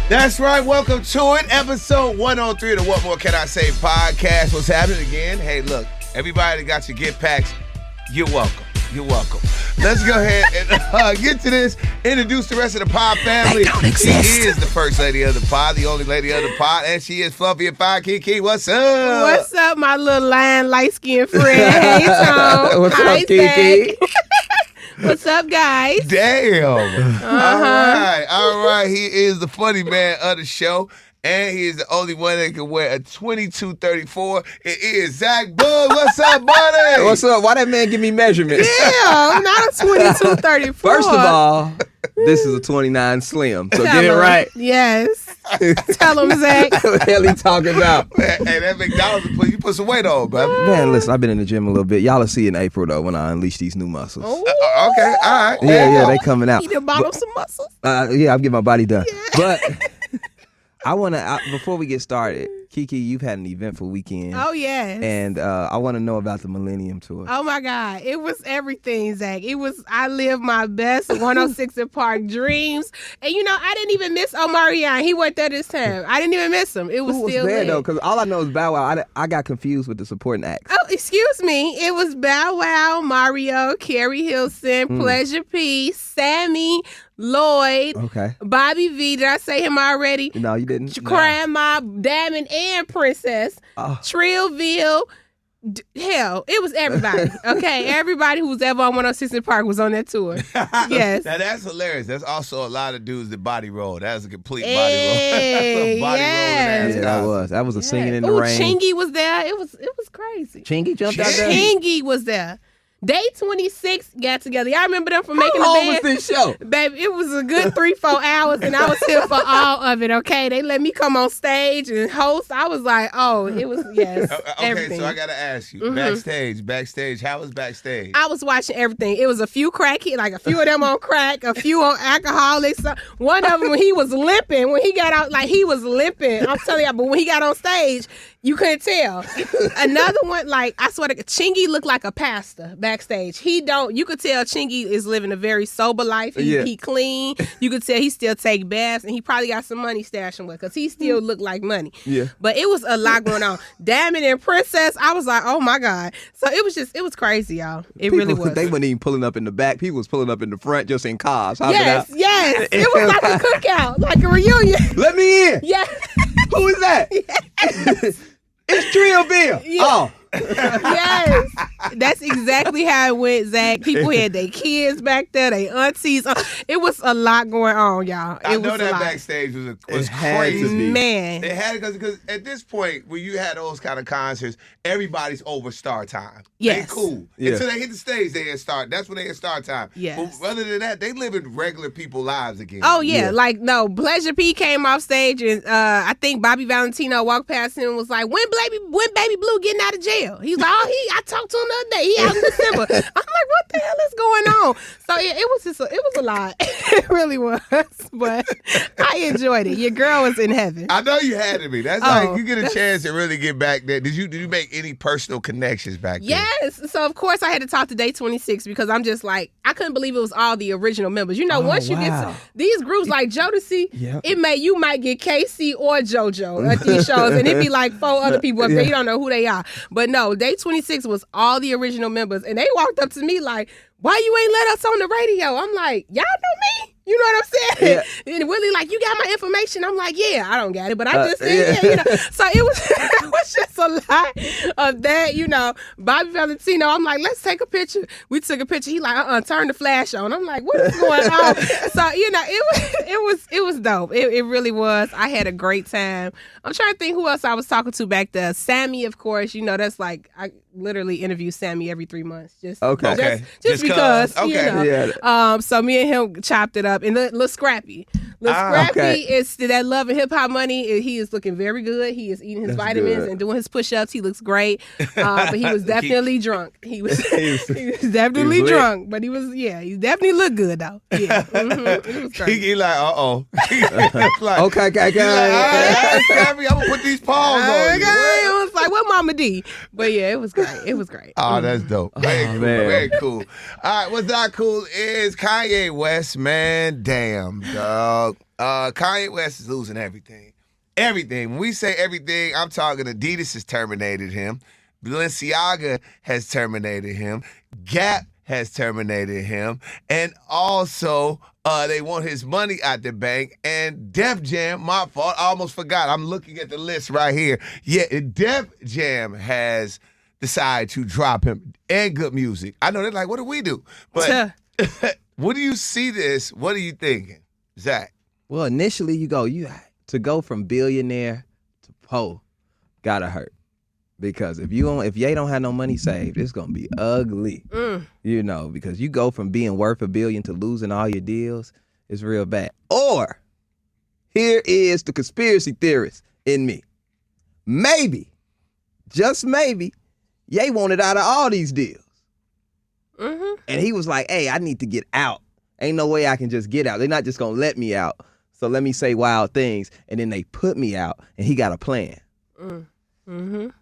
That's right. Welcome to it. Episode 103 of the What More Can I Say podcast. What's happening again? Hey, look, everybody that got your gift packs, you're welcome. You're welcome. Let's go ahead and get to this. Introduce the rest of the pod family. They don't exist. She is the first lady of the pod, the only lady of the pod, and she is fluffy and fine. Keke, what's up? What's up, my little light-skinned friend? Hey, Tom. What's Hi, up, Keke? What's up, guys? Damn. All right. He is the funny man of the show, and he is the only one that can wear a 2234. It is Zach Boog. What's up, buddy? What's up? Why that man give me measurements? Yeah, not a 2234. First of all, this is a 29 Slim, so get it right. Yes. Tell him, Zach. What the hell he talking about? Hey, that McDonald's, you put some weight on, brother. Man, listen, I've been in the gym a little bit. Y'all will see in April, though, when I unleash these new muscles. Oh. Okay, all right. Yeah, they coming out. You done bought him some muscles? Yeah, I'm getting my body done. Yeah. But I want to, before we get started, Keke, you've had an eventful weekend. Oh, yes. And I want to know about the Millennium tour. Oh, my God. It was everything, Zach. I lived my best 106 and Park dreams. And, I didn't even miss Omarion. He went there this time. I didn't even miss him. It was Who was still there, lit. though? Because all I know is Bow Wow. I got confused with the supporting acts. Oh, excuse me. It was Bow Wow, Mario, Carrie Hilson, Pleasure P, Sammy, Lloyd, Okay. Bobby V. Did I say him already? No, you didn't. Grandma, Diamond, and Princess. Oh. Trillville. Hell, it was everybody. Okay, everybody who was ever on 106 in Park was on that tour. Yes. Now, that's hilarious. There's also a lot of dudes that body roll. That's a complete body roll. Hey, That's a body yes. rolling ass That was a singing in the Ooh, rain. Chingy was there. It was crazy. Chingy jumped out there. Chingy was there. Day 26 got together. Y'all remember them from making How the long was band? this show? Baby, it was a good 3-4 hours, and I was here for all of it, okay? They let me come on stage and host. I was like, yes, Okay, everything. so I got to ask you, backstage, how was backstage? I was watching everything. It was a few crackheads, like a few of them on crack, a few on alcoholics. One of them, when he was limping, when he got out, like he was limping. I'm telling you, but when he got on stage, you couldn't tell. Another one, like, I swear to God, Chingy looked like a pastor backstage. You could tell Chingy is living a very sober life. He clean. You could tell he still take baths, and he probably got some money stashed away because he still looked like money. Yeah. But it was a lot going on. Diamond and Princess, I was like, oh my God. So it was crazy, y'all. Really was. They weren't even pulling up in the back. People was pulling up in the front just in cars. Yes. It was like a cookout, like a reunion. Let me in. Yeah. Who is that? Yes. It's Trillville. Yeah. Oh. Yes, that's exactly how it went, Zach. People had their kids back there, their aunties. It was a lot going on, y'all. I know that backstage was crazy. Man. It had because at this point, when you had those kind of concerts, everybody's over star time. Yes. They cool. Yeah. Until they hit the stage, they at start. That's when they at start time. Yes. But other than that, they living regular people lives again. Oh, yeah. Like, no, Pleasure P came off stage, and I think Bobby Valentino walked past him and was like, when Baby Blue getting out of jail? He's like, I talked to him the other day. He out in December. I'm like, what the hell is going on? So it was a lot. It really was. But I enjoyed it. Your girl was in heaven. I know you had to be. That's like you get a chance to really get back there. Did you make any personal connections back there? Yes. So of course I had to talk to Day 26 because I'm just like, I couldn't believe it was all the original members. Once you get to these groups like Jodeci, you might get KC or JoJo at these shows, and it'd be like 4 other people up there. You don't know who they are. But no, Day 26 was all the original members, and they walked up to me like, why you ain't let us on the radio? I'm like, y'all know me? You know what I'm saying? Yeah. And Willie like, you got my information? I'm like, yeah, I don't got it, but I just said, yeah. So it was just a lot of that, Bobby Valentino, I'm like, let's take a picture. We took a picture. He like, turn the flash on. I'm like, what is going on? So, it was dope. It really was. I had a great time. I'm trying to think who else I was talking to back there. Sammy, of course, that's like, I literally interview Sammy every 3 months. Just because, Yeah. So me and him chopped it up. And Lil Scrappy. Is that Love and Hip Hop Money. He is looking very good. He is eating his vitamins and doing his push-ups. He looks great. But he was definitely drunk. He was definitely drunk. But he definitely looked good though. Yeah. Mm-hmm. It was great. He like, uh-oh. Okay. Scrappy, I'm gonna put these paws on you. It was like, like, what Mama D? But yeah, it was great. It was great. Oh, that's dope. Very cool. man. Very cool. All right, what's not cool is Kanye West, man. Damn, dog. Kanye West is losing everything. Everything. When we say everything, I'm talking Adidas has terminated him. Balenciaga has terminated him. Gap has terminated him. And also, they want his money out the bank. And Def Jam, my fault, I almost forgot. I'm looking at the list right here. Yeah, Def Jam has decided to drop him. And good music. I know they're like, what do we do? But what do you see this? What are you thinking, Zach? Well, initially you to go from billionaire to po, gotta hurt. Because if Ye don't have no money saved, it's gonna be ugly. You know, because you go from being worth $1 billion to losing all your deals, it's real bad. Or here is the conspiracy theorist in me. Maybe, just maybe, Ye wanted out of all these deals. And he was like, hey, I need to get out. Ain't no way I can just get out. They're not just gonna let me out. So let me say wild things. And then they put me out and he got a plan. That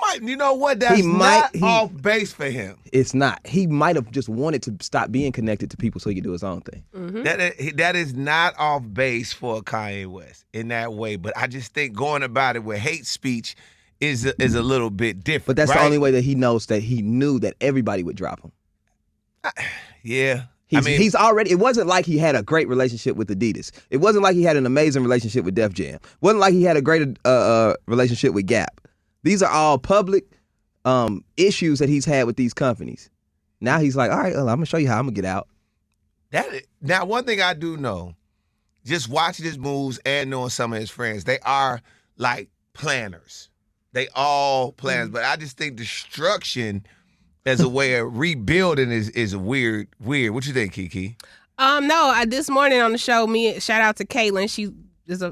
might, you know what? That's off base for him. It's not. He might have just wanted to stop being connected to people so he could do his own thing. That is not off base for Kanye West in that way. But I just think going about it with hate speech is a little bit different. But that's right? the only way that he knew that everybody would drop him. Yeah. He's already, it wasn't like he had a great relationship with Adidas. It wasn't like he had an amazing relationship with Def Jam. It wasn't like he had a great relationship with Gap. These are all public issues that he's had with these companies. Now he's like, all right, I'm going to show you how I'm going to get out. Now, one thing I do know, just watching his moves and knowing some of his friends, they are like planners. They all planners. But I just think destruction as a way of rebuilding is weird. What you think, Keke? No, this morning on the show, shout out to Caitlin.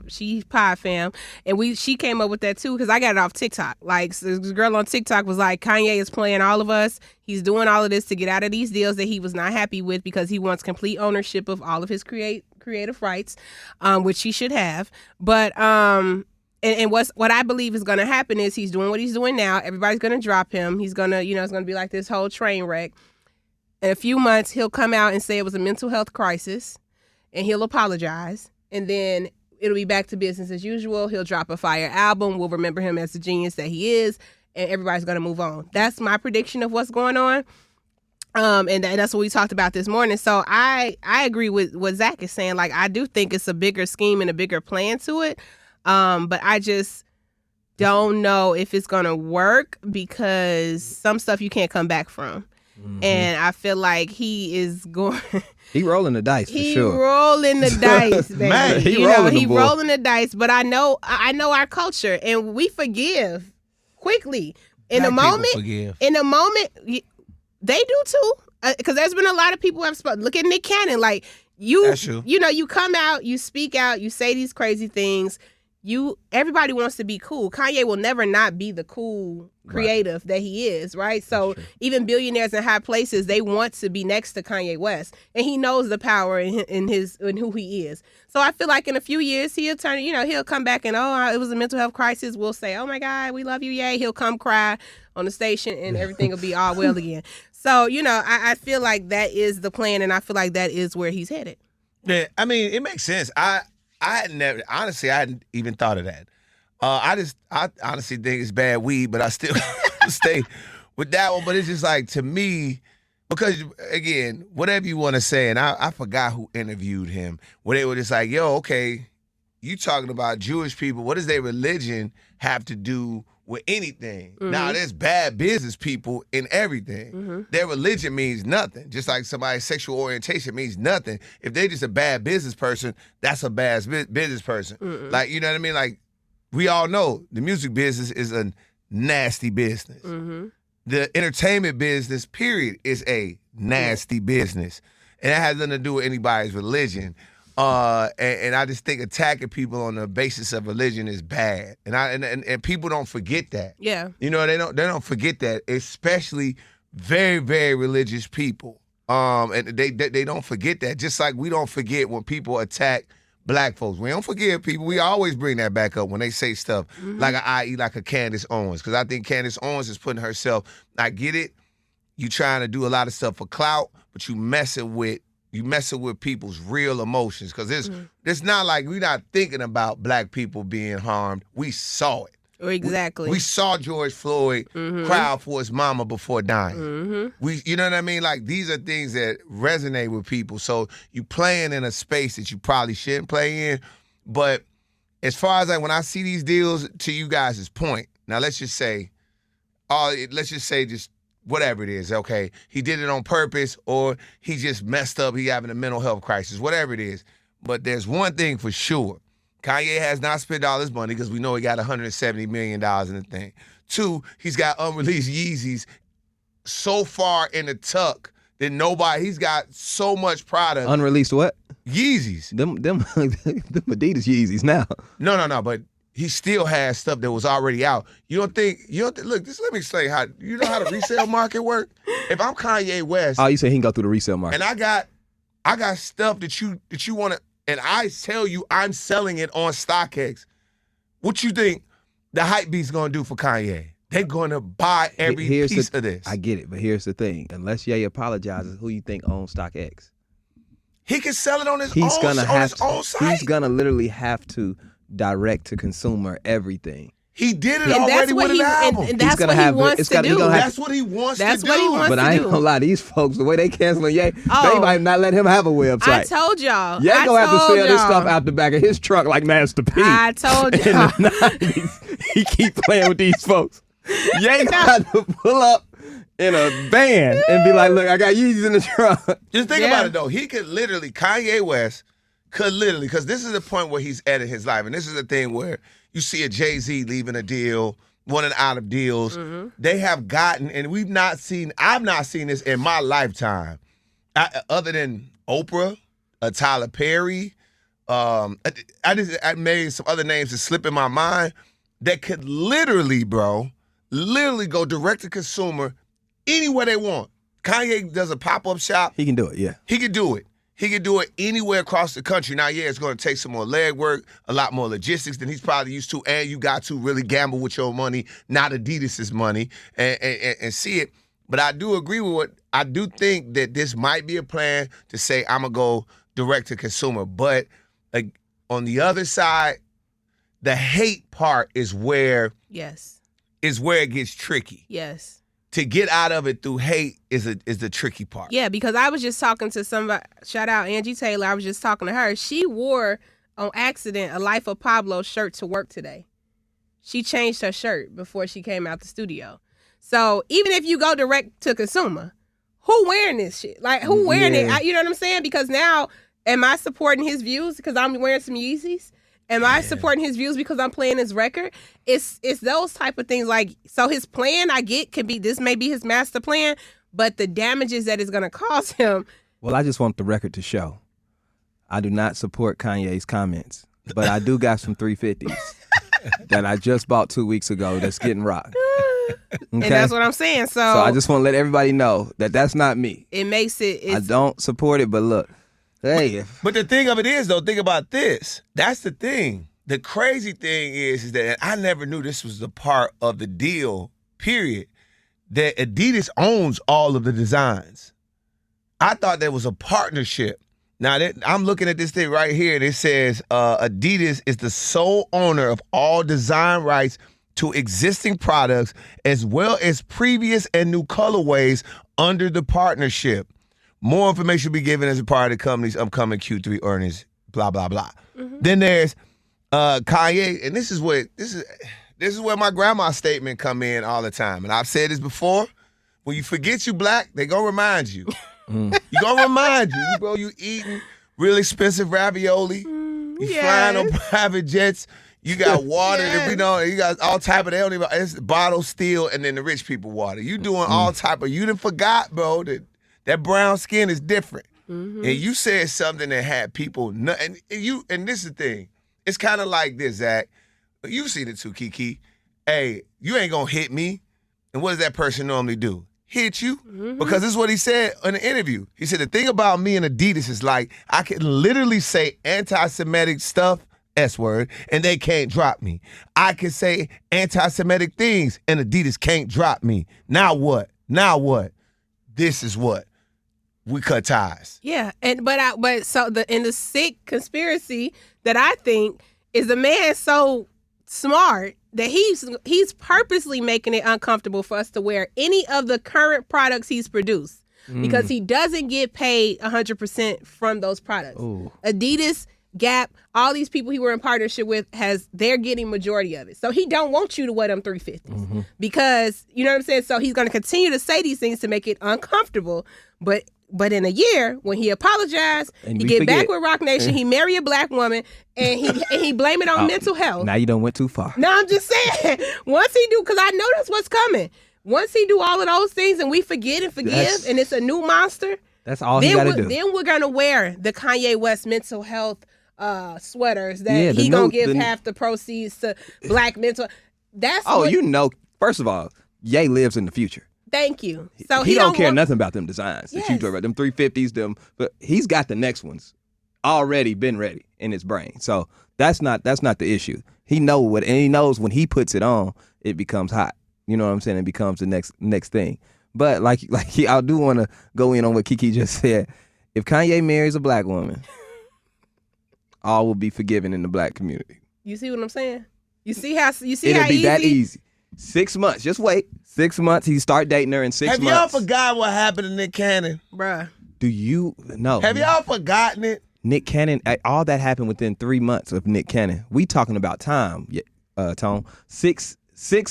She's Pod fam, and she came up with that too because I got it off TikTok. Like this girl on TikTok was like, Kanye is playing all of us. He's doing all of this to get out of these deals that he was not happy with because he wants complete ownership of all of his creative rights, which he should have. But and what I believe is going to happen is he's doing what he's doing now. Everybody's going to drop him. He's going to, it's going to be like this whole train wreck. In a few months, he'll come out and say it was a mental health crisis, and he'll apologize, and then it'll be back to business as usual. He'll drop a fire album. We'll remember him as the genius that he is, and everybody's going to move on. That's my prediction of what's going on. And that's what we talked about this morning. So I agree with what Zach is saying. Like, I do think it's a bigger scheme and a bigger plan to it. But I just don't know if it's going to work because some stuff you can't come back from. And I feel like he is going... He rolling the dice for sure. He rolling the dice, baby. Man, he rolling the dice. But I know our culture, and we forgive quickly. In the moment, they do too. Because there's been a lot of people who have spoken. Look at Nick Cannon. Like, you come out, you speak out, you say these crazy things. Everybody wants to be cool. Kanye will never not be the cool creative that he is, right? So even billionaires in high places, they want to be next to Kanye West, and he knows the power in who he is. So I feel like in a few years he'll turn, he'll come back and it was a mental health crisis. We'll say, oh my God, we love you, yay. He'll come cry on the station, and everything will be all well again. So I feel like that is the plan, and I feel like that is where he's headed. Yeah, I mean, it makes sense. I hadn't even thought of that. I honestly think it's bad weed, but I still stay with that one. But it's just like, to me, because again, whatever you want to say, and I forgot who interviewed him, where they were just like, yo, okay, you talking about Jewish people, what does their religion have to do with anything? Now, there's bad business people in everything. Their religion means nothing. Just like somebody's sexual orientation means nothing. If they're just a bad business person, that's a bad business person. Like, you know what I mean? Like, we all know the music business is a nasty business. The entertainment business, period, is a nasty business. And that has nothing to do with anybody's religion. And I just think attacking people on the basis of religion is bad, and people don't forget that. Yeah, they don't forget that, especially very, very religious people. And they don't forget that. Just like we don't forget when people attack black folks. We don't forgive people. We always bring that back up when they say stuff like a Candace Owens. Because I think Candace Owens is putting herself, I get it, you trying to do a lot of stuff for clout, but you messing with people's real emotions. Because it's not like we're not thinking about black people being harmed. We saw it. Exactly. We saw George Floyd cry out for his mama before dying. You know what I mean? Like, these are things that resonate with people. So you playing in a space that you probably shouldn't play in. But as far as like when I see these deals, to you guys' point, now let's just say just whatever it is, okay, he did it on purpose or he just messed up, he having a mental health crisis, whatever it is. But there's one thing for sure. Kanye has not spent all his money because we know he got $170 million in the thing. 2, he's got unreleased Yeezys so far in the tuck that he's got so much product. Unreleased what? Yeezys. Them Adidas Yeezys now. No, but he still has stuff that was already out. You don't think, look, just let me explain how the resale market work? If I'm Kanye West. Oh, you say he can go through the resale market. And I got stuff that you want to, and I tell you I'm selling it on StockX, what you think the hype beast's going to do for Kanye? They're going to buy every piece of this. I get it, but here's the thing. Unless Ye apologizes, who you think owns StockX? He can sell it on his own site. He's going to literally have to direct to consumer everything. He did it already with an album. And that's what he wants to do. That's what he wants to do. But I ain't gonna lie, these folks, the way they canceling Ye, they might not let him have a website. I told y'all. Ye gonna have to sell this stuff out the back of his trunk like Master P. I told y'all. In the 90s, he keep playing with these folks. Ye got to pull up in a van and be like, look, I got Yeezys in the trunk. Just think about it, though. He could literally, Kanye West could literally, because this is the point where he's at in his life, and this is the thing where you see a Jay-Z leaving a deal, running out of deals. They have gotten, and I've not seen this in my lifetime, other than Oprah, Tyler Perry. I made some other names that slip in my mind that could literally go direct to consumer anywhere they want. Kanye does a pop-up shop. He can do it, yeah. He can do it. He can do it anywhere across the country. Now, yeah, it's going to take some more legwork, a lot more logistics than he's probably used to, and you got to really gamble with your money, not Adidas's money, and see it. But I do agree with I do think that this might be a plan to say, I'm going to go direct to consumer. But like, on the other side, the hate part is where it gets tricky. Yes. To get out of it through hate is the tricky part. Yeah, because I was just talking to somebody, shout out Angie Taylor, I was just talking to her. She wore, on accident, a Life of Pablo shirt to work today. She changed her shirt before she came out the studio. So even if you go direct to consumer, who wearing this shit? Like, who wearing it? You know what I'm saying? Because now, am I supporting his views because I'm wearing some Yeezys? Am I supporting his views because I'm playing his record? It's those type of things. Like, so his plan, I get, could be, this may be his master plan, but the damages that it's going to cause him. Well, I just want the record to show. I do not support Kanye's comments, but I do got some 350s that I just bought 2 weeks ago that's getting rocked. Okay? And that's what I'm saying. So I just want to let everybody know that that's not me. It makes it. I don't support it, but look. Hey. But the thing of it is, though, think about this. That's the thing. The crazy thing is that I never knew this was the part of the deal, period, that Adidas owns all of the designs. I thought there was a partnership. Now, I'm looking at this thing right here, and it says Adidas is the sole owner of all design rights to existing products as well as previous and new colorways under the partnership. More information will be given as a part of the company's upcoming Q3 earnings, blah, blah, blah. Then there's Kanye, and this is where my grandma's statement come in all the time. And I've said this before. When you forget you black, they gonna remind you. You gonna remind you, bro, you eating real expensive ravioli. You flying on private jets. You got water that we know, you got all type of, they don't even, it's bottle steel and then the rich people water. You doing all type of, you done forgot, bro, that brown skin is different. And you said something that had people, and this is the thing. It's kind of like this, Zach. You seen it too, Keke. Hey, you ain't gonna hit me. And what does that person normally do? hit you. Because this is what he said in the interview. He said, the thing about me and Adidas is like, I can literally say anti-Semitic stuff, S-word, and they can't drop me. I can say anti-Semitic things, and Adidas can't drop me. Now what? This is what. We cut ties. Yeah, but so the sick conspiracy that I think is the man so smart that he's purposely making it uncomfortable for us to wear any of the current products he's produced because he doesn't get paid 100% from those products. Ooh. Adidas, Gap, all these people he were in partnership with they're getting majority of it. So he don't want you to wear them 350s because, you know what I'm saying? So he's going to continue to say these things to make it uncomfortable, but in a year, when he apologized, he get back with Rock Nation, he marry a black woman, and he blame it on mental health. Now you done went too far. No, I'm just saying. Once he do, because I know that's what's coming. Once he do all of those things and we forget and forgive, and it's a new monster. That's all he got to do. Then we're going to wear the Kanye West mental health sweaters that he going to give half the proceeds to black mental. First of all, Ye lives in the future. Thank you. So he don't care nothing about them designs that you talk about, them 350s, but he's got the next ones already been ready in his brain. So that's not the issue. He knows when he puts it on, it becomes hot. You know what I'm saying? It becomes the next thing. But I do want to go in on what Keke just said. If Kanye marries a black woman, all will be forgiven in the black community. You see what I'm saying? You see how it'll be that easy. 6 months. Just wait. 6 months. He start dating her in 6 months. Have y'all forgot what happened to Nick Cannon? Bruh. Do you? No. Have y'all forgotten it? Nick Cannon, all that happened within 3 months of Nick Cannon. We talking about time, Tone. 6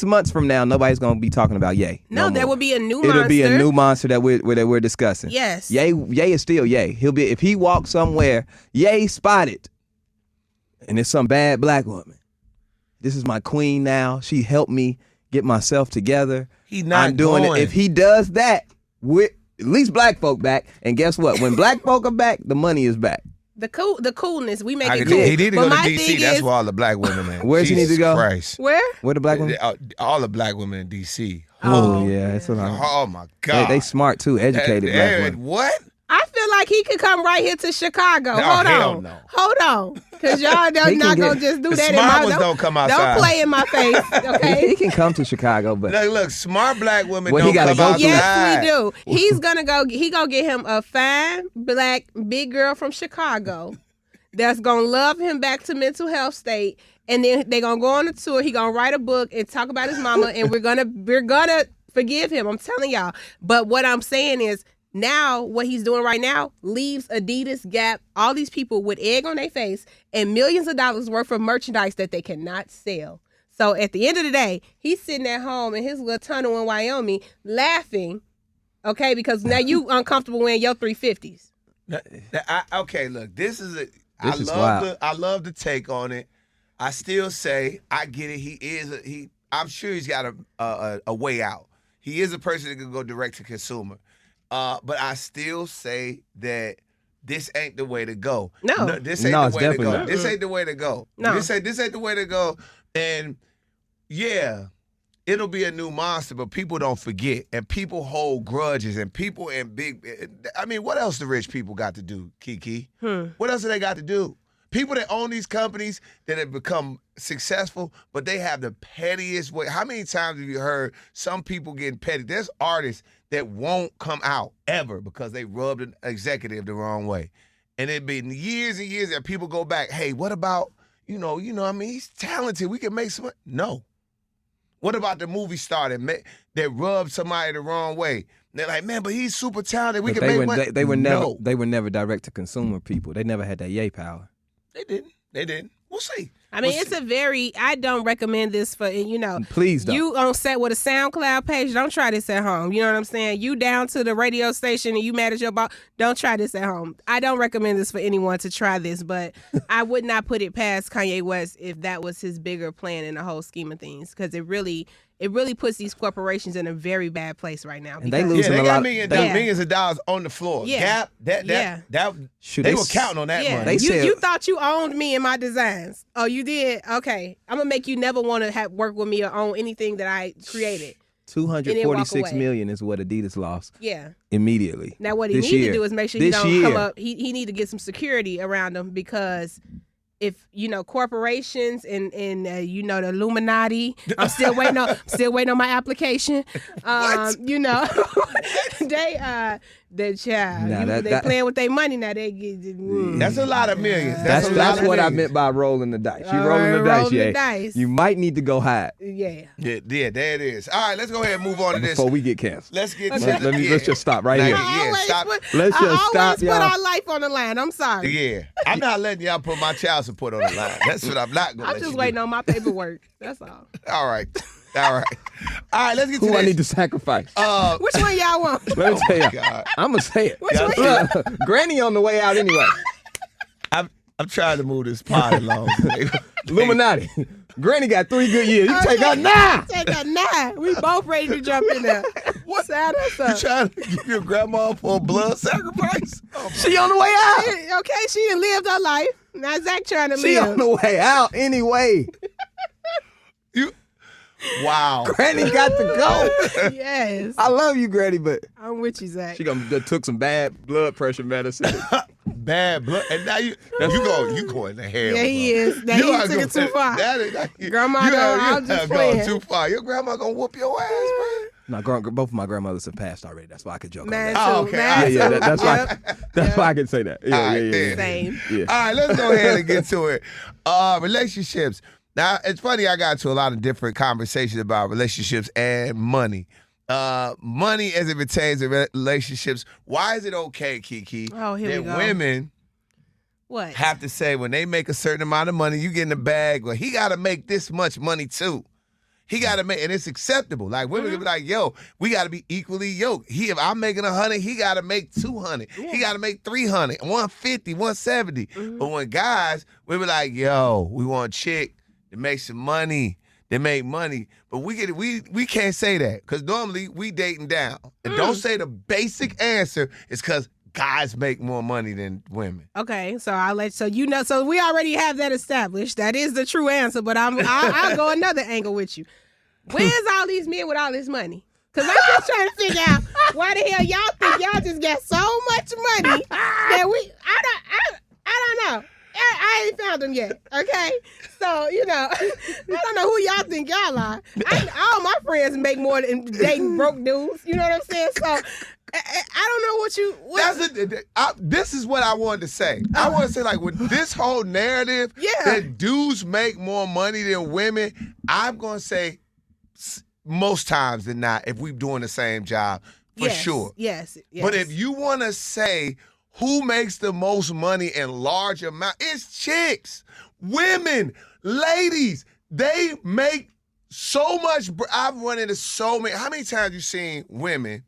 months from now, nobody's going to be talking about Ye. No, there will be a new monster. It'll be a new monster that we're discussing. Yes. Ye is still Ye. If he walks somewhere, Ye spotted, and it's some bad black woman. This is my queen now. She helped me get myself together. I'm doing it. If he does that, at least black folk back. And guess what? When black folk are back, the money is back. The coolness, we make it cool. He need to go to D.C. That's where all the black women at. Where she need to go? Christ. Where the black women? All the black women in D.C. Oh yeah. That's what oh my God. They smart too, educated black women. What? I feel like he could come right here to Chicago. Hold on. Because y'all not going to just do that. Smart ones don't come outside. Don't play in my face, okay? He can come to Chicago, but... Look, smart black women don't come outside. Yes, we do. He's going to go... He going to get him a fine, black, big girl from Chicago that's going to love him back to mental health state. And then they're going to go on a tour. He going to write a book and talk about his mama. And we're gonna forgive him. I'm telling y'all. But what I'm saying is, now, what he's doing right now leaves Adidas, Gap, all these people with egg on their face and millions of dollars worth of merchandise that they cannot sell. So at the end of the day, he's sitting at home in his little tunnel in Wyoming laughing, okay, because now you uncomfortable wearing your 350s. Okay, look, this is wild. I love the take on it. I still say I get it. I'm sure he's got a way out. He is a person that can go direct to consumer. But I still say that this ain't the way to go. No, this ain't the way to go. Not. This ain't the way to go. No. This ain't the way to go. And yeah, it'll be a new monster, but people don't forget. And people hold grudges. And people what else the rich people got to do, Keke? What else do they got to do? People that own these companies that have become successful, but they have the pettiest way. How many times have you heard some people getting petty? There's artists that won't come out ever because they rubbed an executive the wrong way. And it'd been years and years that people go back, hey, what about, he's talented. We can make some. No. What about the movie star that rubbed somebody the wrong way? They're like, man, but he's super talented. We can make money. They were never direct to consumer people. They never had that yay power. They didn't. We'll see. I mean, I don't recommend this for, Please don't. You on set with a SoundCloud page, don't try this at home. You know what I'm saying? You down to the radio station and you mad at your boss, don't try this at home. I don't recommend this for anyone to try this, but I would not put it past Kanye West if that was his bigger plan in the whole scheme of things, because it really puts these corporations in a very bad place right now. And they losing they a got lot. millions of dollars on the floor. Yeah. Gap, they were counting on that money. You thought you owned me and my designs. Oh, you did? Okay. I'm going to make you never want to work with me or own anything that I created. $246 million is what Adidas lost. Yeah. Immediately. Now what he needs to do is make sure he don't come up. He need to get some security around him, because if corporations and the Illuminati, I'm still waiting on my application. They playing with their money now. They get that's a lot of millions. That's what I meant by rolling the dice. You rolling the dice. You might need to go hide. Yeah, there it is. All right, let's go ahead and move on to this before we get canceled. Let's get let's just stop right here. Let's just stop. Put our life on the line. I'm sorry. Yeah, I'm not letting y'all put my child support on the line. That's what I'm not going to. I'm just waiting on my paperwork. That's all. All right. Let's get to this. Who I need to sacrifice? Which one y'all want? Let me tell you. I'm gonna say it. Which one? Granny on the way out anyway. I'm trying to move this pot along. Illuminati. Granny got 3 good years. You take her now. Take her now. We both ready to jump in there. What? Sign us up. You trying to give your grandma for a blood sacrifice? She on the way out. Okay, she done lived her life. Now Zach trying to live. She on the way out anyway. Wow. Granny got to go. Yes. I love you, Granny, but I'm with you, Zach. She took some bad blood pressure medicine. Bad blood, and now you going to hell. Yeah, he is. Now he took it too far. Grandma, I'm just playing. Going too far. Your grandma gonna whoop your ass, bro. No, both of my grandmothers have passed already. That's why I could joke on Man, that. Okay. That's why I can say that. Yeah. Same. Yeah. All right, let's go ahead and get to it. Relationships. Now, it's funny, I got to a lot of different conversations about relationships and money. Money as it pertains to relationships. Why is it okay, Keke, that women have to say when they make a certain amount of money, you get in the bag, well, he got to make this much money too. He got to make, and it's acceptable. Like, women can be like, yo, we got to be equally yoked. If I'm making 100, he got to make 200. Yeah. He got to make 300, 150, 170. But when guys, we be like, yo, we want a chick to make some money. They make money, but we can't say that because normally we dating down. And don't say the basic answer is because guys make more money than women. Okay, so so we already have that established. That is the true answer, but I'll go another angle with you. Where's all these men with all this money? Because I'm just trying to figure out why the hell y'all think y'all just got so much money that I don't know. I ain't found them yet, okay? So, I don't know who y'all think y'all are. All my friends make more than dating broke dudes. You know what I'm saying? So, I don't know this is what I wanted to say. I want to say, like, with this whole narrative that dudes make more money than women, I'm going to say most times than not, if we're doing the same job, for sure. Yes. But if you want to say who makes the most money in large amount, it's chicks, women, ladies. They make so much. I've run into so many. How many times you seen women,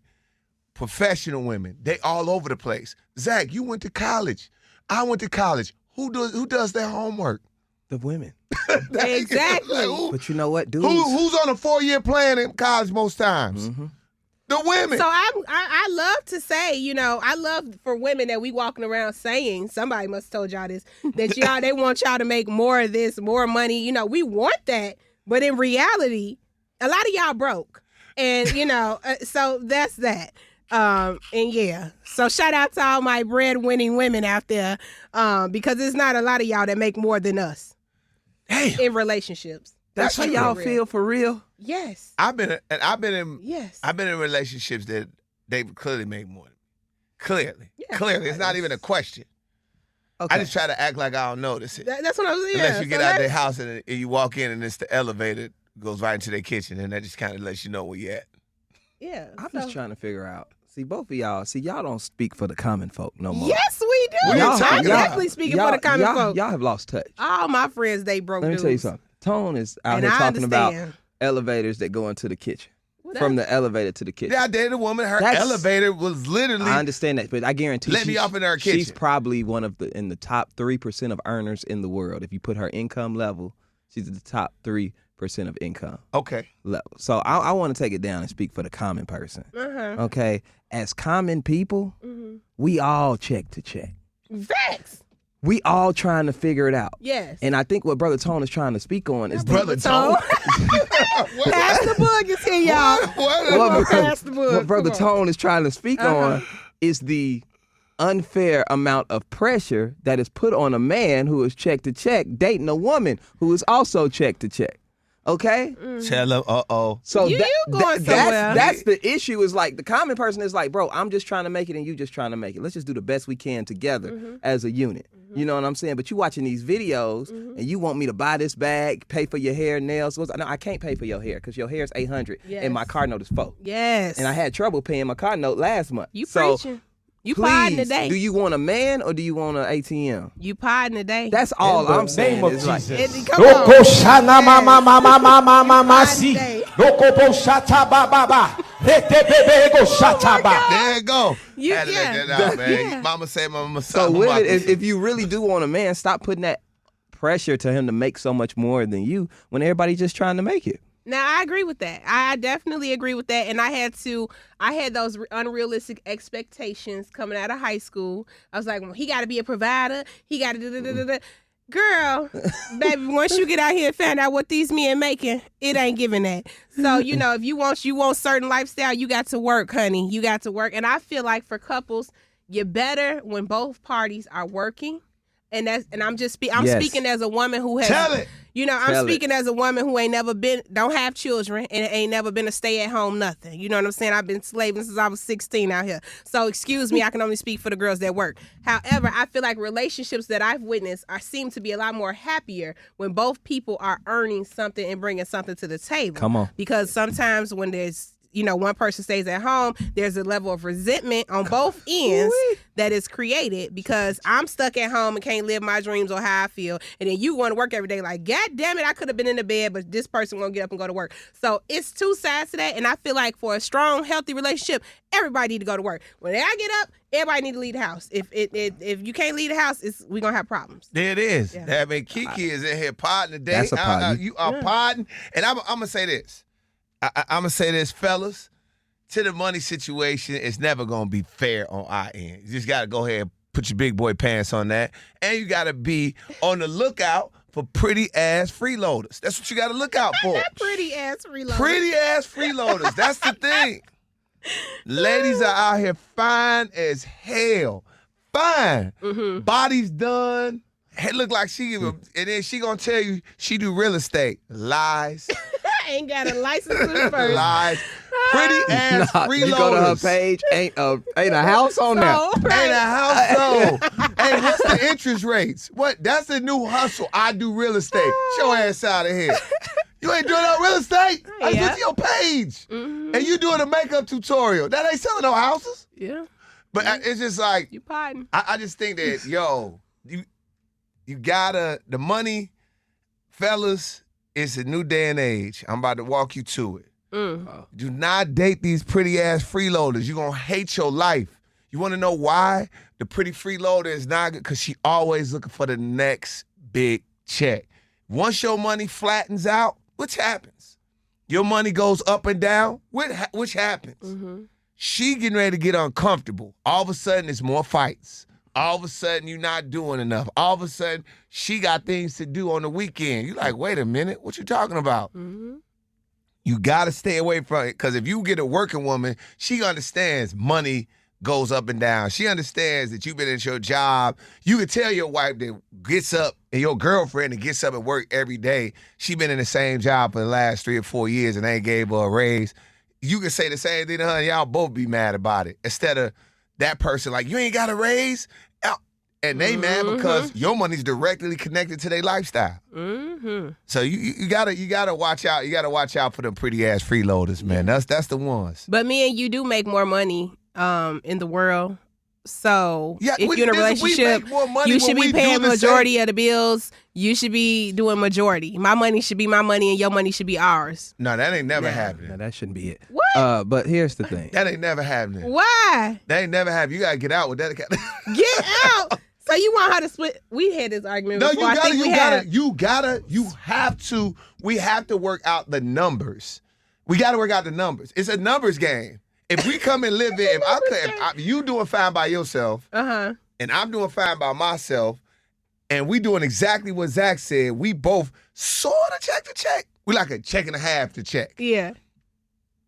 professional women? They all over the place. Zach, you went to college. I went to college. Who does their homework? The women. Exactly. Like, but you know what, dudes? Who's on a 4-year plan in college most times? The women. So I love to say, I love for women that we walking around saying, somebody must have told y'all this, that they want y'all to make more of this, more money. We want that, but in reality, a lot of y'all broke. And, so that's that. So shout out to all my breadwinning women out there, because there's not a lot of y'all that make more than us in relationships. That's how y'all feel for real? Yes. I've been in relationships that they clearly make more than me. Clearly. Yeah. Clearly. It's not even a question. Okay. I just try to act like I don't notice it. That's what I was saying. Unless you get out of their house and you walk in and it's the elevator goes right into their kitchen and that just kind of lets you know where you're at. Yeah. I'm just trying to figure out. See, both of y'all, y'all don't speak for the common folk no more. Yes, we do. I'm definitely speaking for the common folk. Y'all have lost touch. All my friends, they broke dudes. Let me tell you something. Tone is out here talking about elevators that go into the kitchen. From the elevator to the kitchen. Yeah, I dated a woman. Her elevator was literally. I understand that, but I guarantee let me off in her kitchen. She's probably one of in the top 3% of earners in the world. If you put her income level, she's at the top 3% of income. Okay. Level. So I want to take it down and speak for the common person. Okay, as common people, we all check to check. Facts. we all trying to figure it out. Yes. And I think what Brother Tone is trying to speak on is Brother Tone. Pastor Boog is here, y'all. What Brother Tone is trying to speak on is the unfair amount of pressure that is put on a man who is check to check dating a woman who is also check to check. Okay? Tell him, So you going somewhere. that's the issue. Is like the common person is like, bro, I'm just trying to make it and you just trying to make it. Let's just do the best we can together as a unit. You know what I'm saying? But you watching these videos and you want me to buy this bag, pay for your hair, nails. No, I can't pay for your hair because your hair is $800 and my car note is $400. Yes. And I had trouble paying my car note last month. You preaching. You podding today. Do you want a man or do you want an ATM? You podding today. That's all I'm saying. Name of It's like, Jesus. Come on. there you go. You- Had to yeah. let that out, man. Yeah. Mama say, mama so son. women, if you really do want a man, stop putting that pressure to him to make so much more than you when everybody's just trying to make it. Now I agree with that. I definitely agree with that. And I had those unrealistic expectations coming out of high school. I was like, well, he got to be a provider. He got to Girl, baby, once you get out here and find out what these men making, it ain't giving that. So, if you want certain lifestyle, you got to work, honey. You got to work. And I feel like for couples, you're better when both parties are working. And I'm speaking as a woman who has Tell it. I'm speaking as a woman who don't have children and ain't never been a stay-at-home nothing. You know what I'm saying? I've been slaving since I was 16 out here. So excuse me, I can only speak for the girls that work. However, I feel like relationships that I've witnessed seem to be a lot more happier when both people are earning something and bringing something to the table. Come on. Because sometimes when there's one person stays at home, there's a level of resentment on both ends that is created because I'm stuck at home and can't live my dreams or how I feel. And then you want to work every day like, God damn it, I could have been in the bed, but this person won't get up and go to work. So it's two sides to that. And I feel like for a strong, healthy relationship, everybody need to go to work. When I get up, everybody need to leave the house. If you can't leave the house, we're going to have problems. There it is. Yeah. I mean, Keke is in here podding today. That's a pod. You are podding. And I'm going to say this. I'm going to say this, fellas. To the money situation, it's never going to be fair on our end. You just got to go ahead and put your big boy pants on that. And you got to be on the lookout for pretty-ass freeloaders. That's what you got to look out for. Pretty-ass freeloaders. Pretty-ass freeloaders. That's the thing. Ladies are out here fine as hell. Fine. Body's done. It look like and then she going to tell you she do real estate. Lies. Ain't got a license at first. Lies. Pretty ass freeloaders. You go to her page, ain't a house on there. Ain't a house sold. Hey, what's the interest rates? What? That's the new hustle. I do real estate. Get your ass out of here. You ain't doing no real estate. I just went to your page. And you doing a makeup tutorial. That ain't selling no houses. Yeah. But it's just like, You podding. I just think that, you gotta, the money, fellas, it's a new day and age. I'm about to walk you to it. Do not date these pretty ass freeloaders. You're going to hate your life. You want to know why? The pretty freeloader is not good because she always looking for the next big check. Once your money flattens out, which happens? Your money goes up and down, which happens? She getting ready to get uncomfortable. All of a sudden, it's more fights. All of a sudden, you're not doing enough. All of a sudden, she got things to do on the weekend. You're like, wait a minute, what you talking about? You got to stay away from it because if you get a working woman, she understands money goes up and down. She understands that you've been at your job. You can tell your wife that gets up and your girlfriend that gets up and work every day, she been in the same job for the last 3 or 4 years and they ain't gave her a raise. You can say the same thing to her and y'all both be mad about it. Instead of that person like, you ain't got a raise? And they mad because your money's directly connected to their lifestyle. So you gotta watch out. You gotta watch out for them pretty ass freeloaders, man. That's the ones. But me and you do make more money in the world. So if you're in a relationship, you should be paying the majority of the bills. You should be doing majority. My money should be my money and your money should be ours. No, that ain't never happening. No, that shouldn't be it. What? But here's the thing. That ain't never happening. Why? That ain't never happening. You gotta get out with that. Get out. So you want her to split? We had this argument before. We have to work out the numbers. We got to work out the numbers. It's a numbers game. If we come and live in, if you doing fine by yourself, and I'm doing fine by myself, and we doing exactly what Zach said. We both sort of check to check. We like a check and a half to check. Yeah.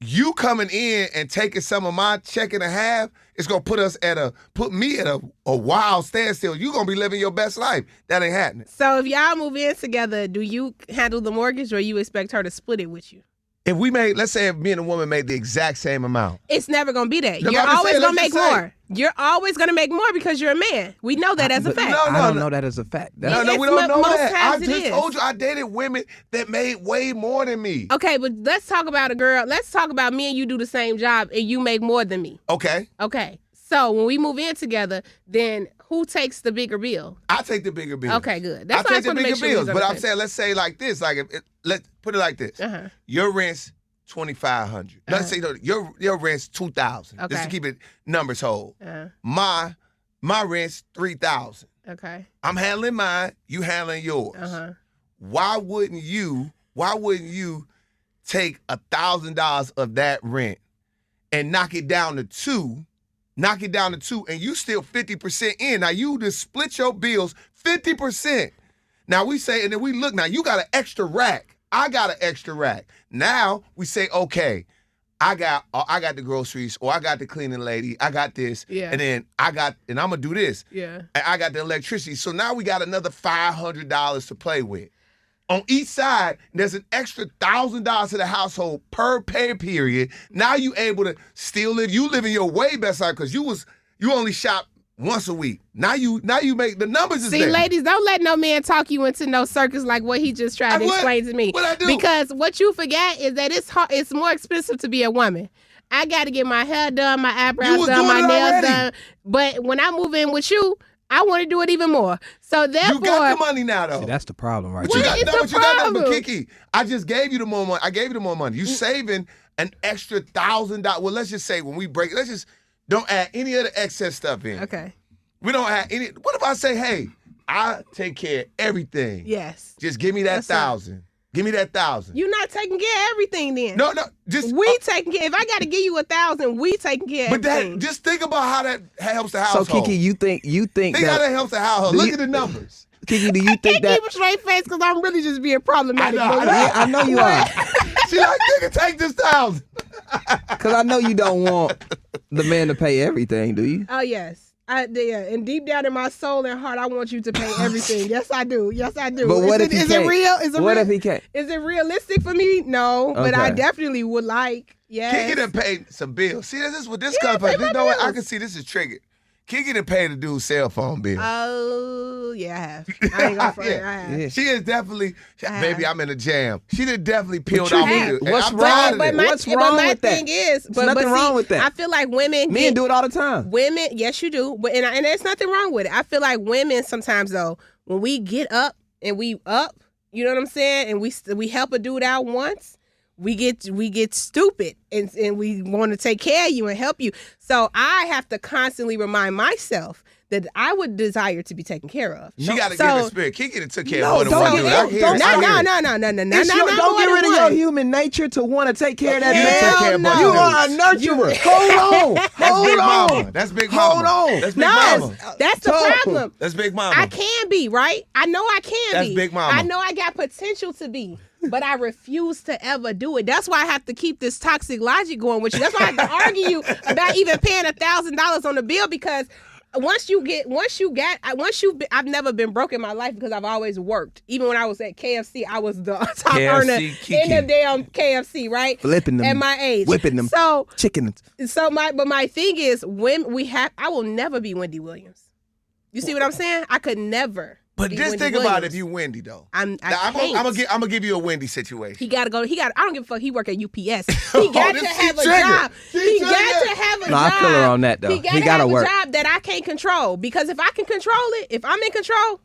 You coming in and taking some of my check and a half, it's gonna put me at a wild standstill. You gonna be living your best life. That ain't happening. So if y'all move in together, do you handle the mortgage or you expect her to split it with you? If we made, let's say if me and a woman made the exact same amount. It's never going to be that. No, You're always going to make say. more. You're always going to make more because you're a man. We know that as a fact. I don't know that as a fact. We don't know most that. I times it just is. told you I dated women that made way more than me. Okay, but let's talk about a girl. Let's talk about me and you do the same job and you make more than me. Okay. Okay. So when we move in together, then who takes the bigger bill? I take the bigger bill. Okay, good. That's I why take the make bigger sure bills. But I'm saying, let's say like this. Like, let's put it like this. Uh-huh. Your rent's $2,500. Let's say your rent's $2,000. Okay. Just to keep it numbers whole. Uh-huh. My rent's $3,000. Okay. I'm handling mine. You handling yours. Uh-huh. Why wouldn't you take $1,000 of that rent and knock it down to $2,000? Knock it down to $2,000, and you still 50% in. Now you just split your bills 50%. Now we say, and then we look. Now you got an extra rack. I got an extra rack. Now we say, okay, I got the groceries, or I got the cleaning lady. I got this, and then I'm gonna do this. Yeah. And I got the electricity. So now we got another $500 to play with. On each side, there's an extra $1,000 to the household per pay period. Now you able to still live. You living your way best life because you only shop once a week. Now you make the numbers is See, there. ladies, don't let no man talk you into no circus like what he just tried to explain to me. What I do? Because what you forget is that it's more expensive to be a woman. I got to get my hair done, my eyebrows done, my nails done. But when I move in with you, I want to do it even more. So therefore, you got the money now, though. See, that's the problem, right? What is the problem? But Keke, I just gave you the more money. I gave you the more money. You saving an extra $1,000. Well, let's just say when we break, let's just don't add any of the excess stuff in. Okay. We don't add any. What if I say, hey, I take care of everything? Yes. Just give me that $1,000. Give me that $1,000. You're not taking care of everything then. No, just we taking care. If I got to give you $1,000, we taking care of everything. Just think about how that helps the household. So Keke, you think think how that helps the household. Look at the numbers. Keke, do you think that? Keep a straight face because I'm really just being problematic. I know you are. She like, nigga, take this $1,000. Because I know you don't want the man to pay everything, do you? Oh yes. And deep down in my soul and heart, I want you to pay everything. Yes, I do. Yes, I do. But what if he can't? Is it real? If he can't? Is it realistic for me? No, but I definitely would like. Yes. Keke done paid some bills. See, this is what this comes from. You know what? I can see this is triggered. Keke done paid the dude's cell phone bill. Oh, yeah, I have. I ain't gonna front. I have. Yeah. She is definitely, baby, I'm in a jam. She done definitely peeled off. What's wrong with that? What's wrong with that? Thing is, There's nothing wrong with that. I feel like women do it all the time. Women, yes, you do, but and there's nothing wrong with it. I feel like women sometimes though, when we get up and we up, you know what I'm saying, and we help a dude out once. We get stupid and we want to take care of you and help you. So I have to constantly remind myself that I would desire to be taken care of. She got to get the spirit. Keke done took care of more than one dude. No. Don't get rid of your human nature to want to take care of that man. No. You are a nurturer. Hold on. That's Big Mama. Hold on. That's Big Mama. That's the problem. That's Big Mama. I can be, right? I know I can be. That's Big Mama. I know I got potential to be. But I refuse to ever do it. That's why I have to keep this toxic logic going with you. That's why I have to argue you about even paying $1,000 on the bill because I've never been broke in my life because I've always worked. Even when I was at KFC, I was the top earner in the damn KFC, right? Flipping them at my age, whipping them, chicken. So my thing is, I will never be Wendy Williams. You see what I'm saying? I could never. But just think about if you Wendy though. I'm gonna give you a Wendy situation. He gotta go. I don't give a fuck. He work at UPS. He got to have a job. He got to have a job. I feel her on that though. He gotta work. A job that I can't control because if I can control it, if I'm in control,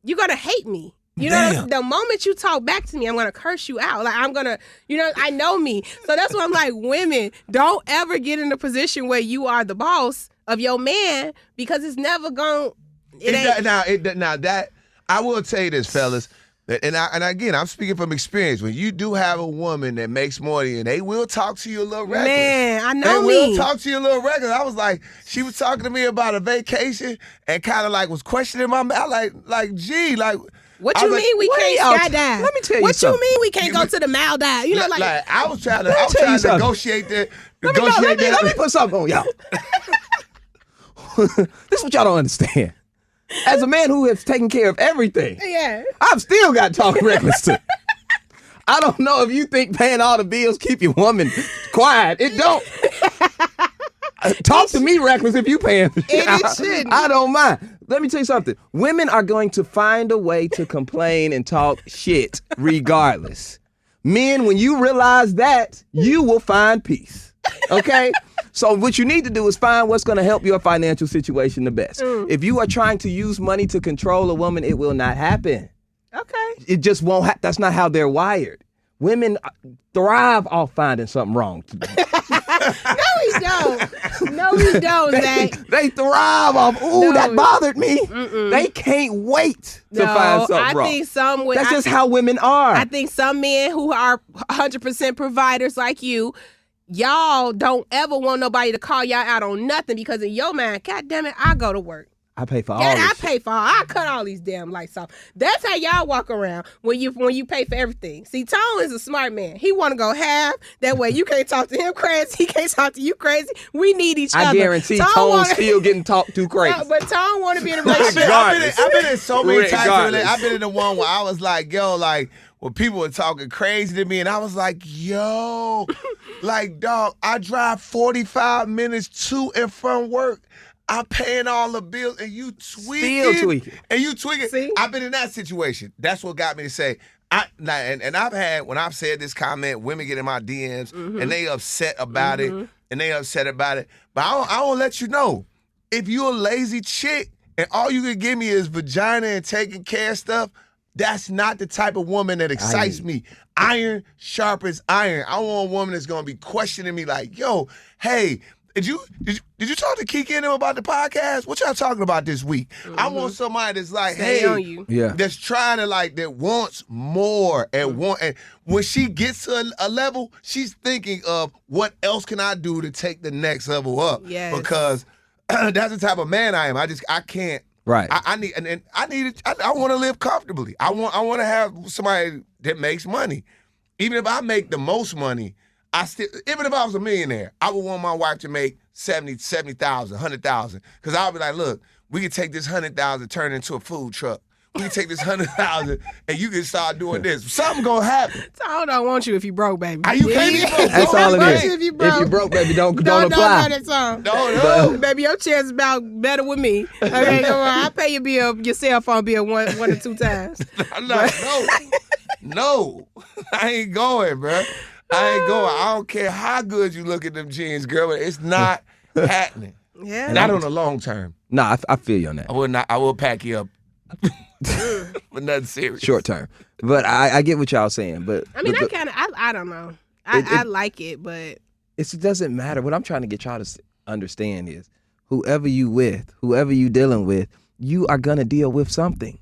you're gonna hate me. You know, the moment you talk back to me, I'm gonna curse you out. Like I'm gonna, I know me. So that's why I'm like, women, don't ever get in a position where you are the boss of your man because it's never gonna. Now that I will tell you this, fellas. And again, I'm speaking from experience. When you do have a woman that makes more than you, they will talk to you a little reckless. Man, I know They me. will talk to you a little reckless. I was like, she was talking to me about a vacation and kind of like was questioning my mouth. Gee, like. What you mean we can't skydive? Let me tell you what something. You mean we can't go to the Maldives? You know, like I was trying to negotiate that. Let me put something on y'all. This is what y'all don't understand. As a man who has taken care of everything, I've still got talk reckless to. I don't know if you think paying all the bills keep your woman quiet. It don't. Talk to me reckless if you paying. It shouldn't. I don't mind. Let me tell you something. Women are going to find a way to complain and talk shit regardless. Men, when you realize that, you will find peace. Okay? So what you need to do is find what's going to help your financial situation the best. If you are trying to use money to control a woman, it will not happen. Okay. It just won't. That's not how they're wired. Women thrive off finding something wrong. No, we don't, Zach. They thrive off, that bothered me. They can't wait to find something wrong. I think some women. That's just how women are. I think some men who are 100% providers like you, y'all don't ever want nobody to call y'all out on nothing because in your mind, God damn it, I go to work. I pay for all this. I cut all these damn lights off. That's how y'all walk around when you pay for everything. See, Tone is a smart man. He want to go half. That way you can't talk to him crazy. He can't talk to you crazy. We need each other. I guarantee Tone's still getting talked to crazy. But Tone want to be in a relationship. I've been in so many types of relationships. I've been in the one where I was like, yo, like, when people were talking crazy to me, and I was like, yo, like, dog, I drive 45 minutes to and from work. I'm paying all the bills, and you tweaking. Still tweaking. And you tweaking. See? I've been in that situation. That's what got me to say. And I've had, when I've said this comment, women get in my DMs, and they upset about it, But I won't let you know. If you're a lazy chick, and all you can give me is vagina and taking care of stuff, that's not the type of woman that excites me. Iron sharpens iron. I want a woman that's going to be questioning me like, yo, hey, Did you talk to Keke and them about the podcast? What y'all talking about this week? I want somebody that's like, on you. That's trying to that wants more and and when she gets to a level, she's thinking of what else can I do to take the next level up? Yes. Because that's the type of man I am. I can't. Right. I want to live comfortably. I want to have somebody that makes money. Even if I make the most money, even if I was a millionaire, I would want my wife to make 70,000, 100,000. Because I would be like, look, we can take this 100,000, turn it into a food truck. We can take this 100,000 and you can start doing this. Something gonna happen. I don't want you if you broke, baby. You can't be broke. That's all it is. If you broke, baby, don't apply. Don't that song. No. Baby, your chance about better with me. Okay, come on. I'll pay your cell phone bill one or two times. No. I ain't going, bro. I don't care how good you look at them jeans, girl, but it's not happening. Yeah. Not on the long term. Nah, I feel you on that. I will pack you up. But nothing serious. Short term. But I get what y'all saying. But I mean, I don't know. I like it, but it doesn't matter. What I'm trying to get y'all to understand is whoever you dealing with, you are gonna deal with something.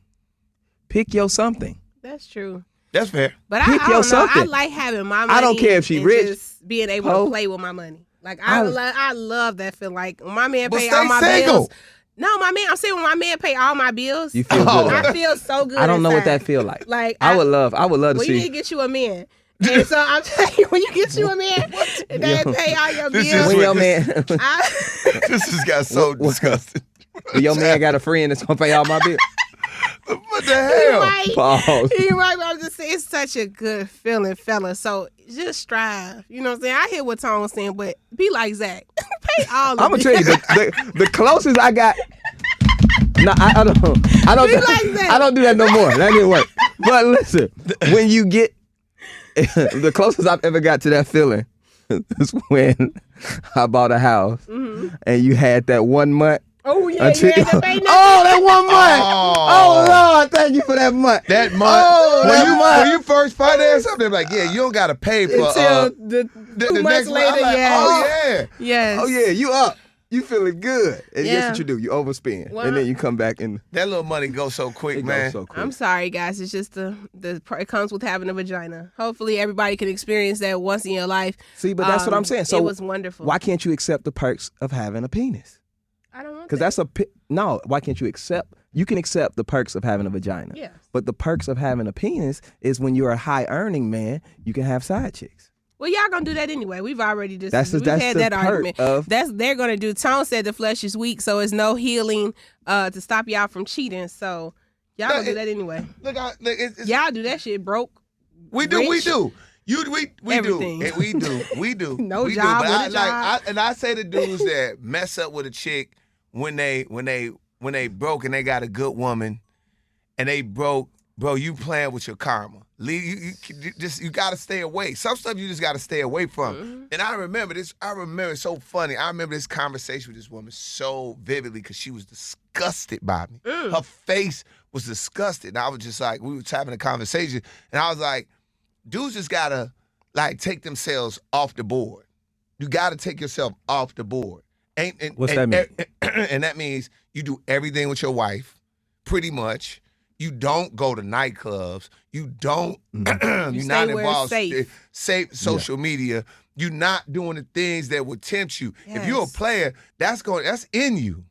Pick your something. That's true. That's fair. But I don't know. I like having my money. I don't care if she rich. Just being able to play with my money. Like I love that feeling. Like when my man pay all my single. bills. No, I'm saying when my man pay all my bills. You feel good. I feel so good. I don't know what inside. that feel like. Like I would love to see. Well, you need to get you a man. And so I'm telling you, when you get you a man, they pay all your bills. When your man, this has got so disgusting. Your man got a friend that's gonna pay all my bills. What the hell? Pause. You're right, but I'm just saying it's such a good feeling, fella. So just strive. You know what I'm saying? I hear what Tone was saying, but be like Zach. Pay all of it. I'm gonna tell you the closest I got. No, I don't do that no more. That didn't work. But listen, when you get the closest I've ever got to that feeling is when I bought a house and you had that 1 month. Oh, yeah, you had to pay nothing. Oh, that 1 month. Oh, Lord, thank you for that month. That month. When you first finance something, like, yeah, you don't got to pay for until the 2 months next later. like, Yeah. oh, yeah. Yes. Oh, yeah, you up. You feeling good. And guess what you do? You overspend. Well, and then you come back and that little money goes so quick, man. Goes so quick. I'm sorry, guys. It's just it comes with having a vagina. Hopefully, everybody can experience that once in your life. See, but that's what I'm saying. So it was wonderful. Why can't you accept the perks of having a penis? I don't want Because that's no. Why can't you accept? You can accept the perks of having a vagina. Yeah. But the perks of having a penis is when you're a high earning man, you can have side chicks. Well, y'all gonna do that anyway. We've already we've had the that argument. Of, They're gonna do. Tone said the flesh is weak, so it's no healing to stop y'all from cheating. So y'all gonna do that anyway. Y'all do that shit broke. We do. We do. Everything. We do. No we job. Do. But job. I say the dudes that mess up with a chick when they broke and they got a good woman, and they broke, bro. You playing with your karma. You gotta stay away. Some stuff you just gotta stay away from. Mm-hmm. And I remember this. It's so funny. I remember this conversation with this woman so vividly because she was disgusted by me. Her face was disgusted. And I was just like, we was having a conversation, and I was like, dudes just gotta like take themselves off the board. You gotta take yourself off the board. What's that mean? And that means you do everything with your wife, pretty much. You don't go to nightclubs. You don't. You're not involved. Safe social media. You're not doing the things that would tempt you. Yes. If you're a player, that's in you.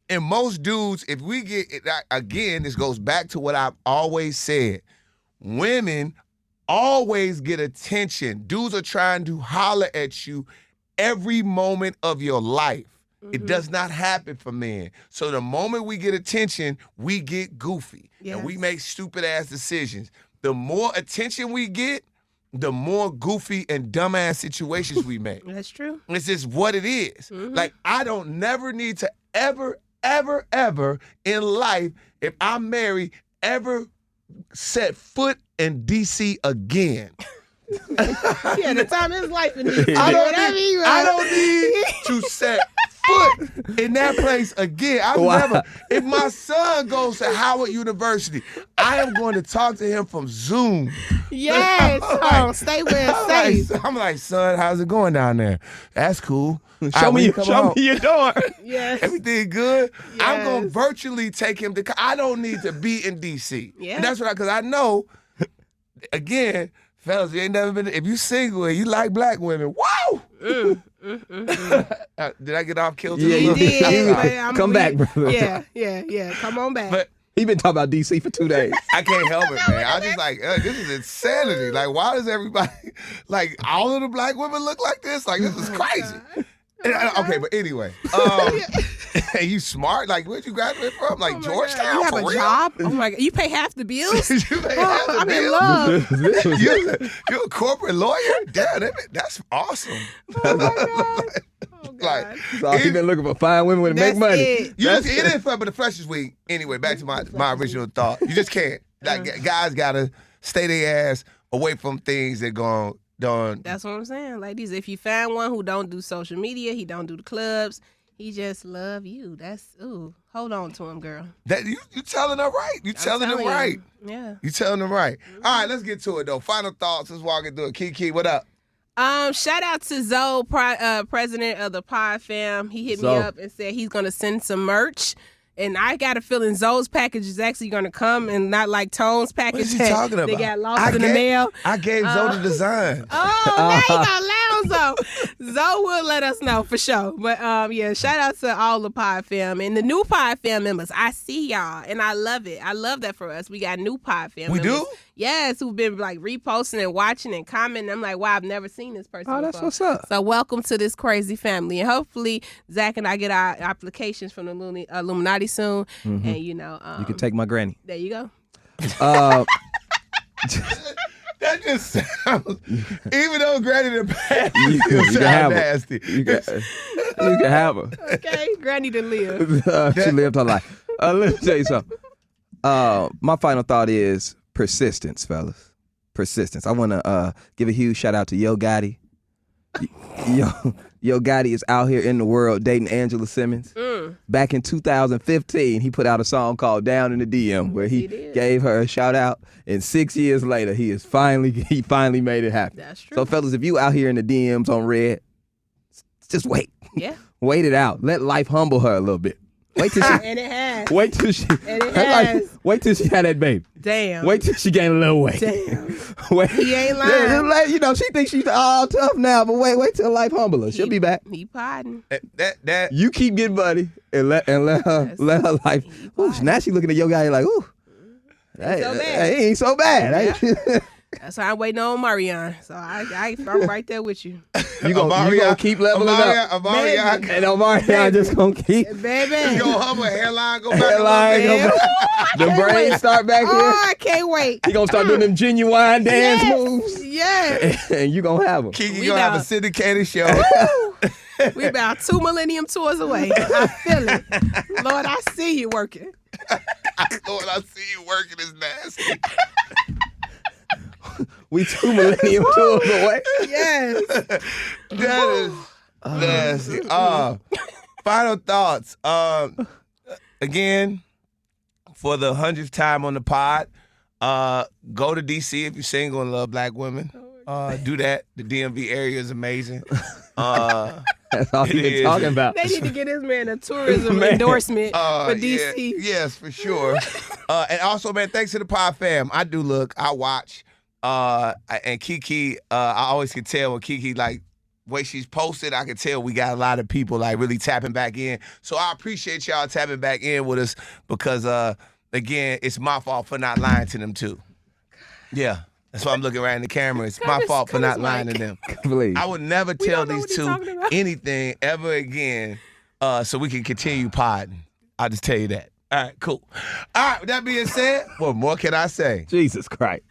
And most dudes, if we get again, this goes back to what I've always said. Women always get attention. Dudes are trying to holler at you every moment of your life. Mm-hmm. It does not happen for men. So the moment we get attention, we get goofy. Yes. And we make stupid ass decisions. The more attention we get, the more goofy and dumbass situations we make. That's true. It's just what it is. Mm-hmm. Like, I don't never need to ever in life, if I'm married, ever set foot in D.C. again. The time of his life in D.C. I don't need to set foot in that place again. If my son goes to Howard University, I am going to talk to him from Zoom. Yes, stay well safe. I'm like, son, how's it going down there? That's cool. Show me your door. Yes. Everything good? Yes. I'm going to virtually take him to, I don't need to be in D.C. Yeah. And that's what because I know, again, fellas, you ain't never been, if you single and you like black women, whoa! Did I get off kilter? Yeah, you did. Come back, brother. Yeah. Come on back. But he been talking about DC for 2 days. I can't help it, man. I just like, this is insanity. Like, why does everybody, like, all of the black women look like this? Like, this is crazy. Okay, but anyway, hey, you smart? Like, where'd you graduate from? Like Georgetown? You have a job? Oh my God, you pay half the bills? I'm in love. You're a corporate lawyer? Damn, that's awesome. Oh my God. Oh God. So he been looking for fine women to make money. It ain't fun, but the flesh is weak. Anyway, back to my original thought. You just can't. Like, guys gotta stay their ass away from things that going. That's what I'm saying. Ladies, if you find one who don't do social media, he don't do the clubs, he just love you. Hold on to him, girl. That you telling her right. You telling them right. Yeah. You telling them right. Mm-hmm. All right, let's get to it though. Final thoughts. Let's walk it through it. Keke, what up? Shout out to Zoe, president of the Pod Fam. He hit me up and said he's gonna send some merch. And I got a feeling Zoe's package is actually going to come and not like Tone's package. What is he talking about? They got lost in the mail. I gave Zoe the design. Now you going to allow Zoe. Zoe will let us know for sure. But shout out to all the Pod Fam and the new Pod Fam members. I see y'all and I love it. I love that for us. We got new Pod Fam members. We do? Yes, who've been like reposting and watching and commenting. I'm like, wow, I've never seen this person before. That's what's up. So welcome to this crazy family. And hopefully Zach and I get our applications from the Illuminati soon. Mm-hmm. And you can take my granny. There you go. That just sounds, even though Granny the bad, you can have nasty. You can have her. Okay, Granny didn't live. She lived her life. Let me tell you something. My final thought is persistence, fellas. Persistence. I want to give a huge shout out to Yo Gotti. Yo Gotti is out here in the world dating Angela Simmons. Back in 2015, he put out a song called Down in the DM where he gave her a shout out. And 6 years later, he finally made it happen. That's true. So fellas, if you out here in the DMs on Red, just wait. Yeah. Wait it out. Let life humble her a little bit. Wait till she. And it has. Wait till she. And it has. Wait till she had that baby. Damn. Wait till she gained a little weight. Damn. Wait. He ain't lying. You know, she thinks she's all tough now, but wait till life humble her. She'll be back. He potting. That You keep getting money and let her life. Ooh, now she looking at your guy like, ooh, that ain't so bad. Yeah. That's why I'm waiting on Marion. So I'm right there with you. You gonna keep leveling up. Omarion, And Omarion just gonna keep. Baby. you gonna humble hairline, go back Hairline, a little bit. The brain start back here. Oh, I can't wait. He gonna start doing them genuine dance moves. Yeah. And you gonna have them. Keke We gonna have a about- syndicated show. We about 2 Millennium tours away. I feel it. Lord, I see you working. Lord, I see you working is nasty. We 2 Millennium tours away. Yes. That is nasty. Final thoughts. Again, for the 100th time on the pod, go to DC if you're single and love black women. Do that. The DMV area is amazing. That's all he's been talking about. They need to get this man a tourism endorsement for DC. Yeah, yes, for sure. And also, man, thanks to the pod fam. I watch. And Keke, I always can tell when Keke, like, way she's posted, I can tell we got a lot of people, like, really tapping back in. So I appreciate y'all tapping back in with us because, again, it's my fault for not lying to them, too. Yeah. That's why I'm looking right in the camera. It's my fault for not lying to them. Please. I would never tell these two anything ever again so we can continue podding. I'll just tell you that. All right, cool. All right, with that being said, what more can I say? Jesus Christ.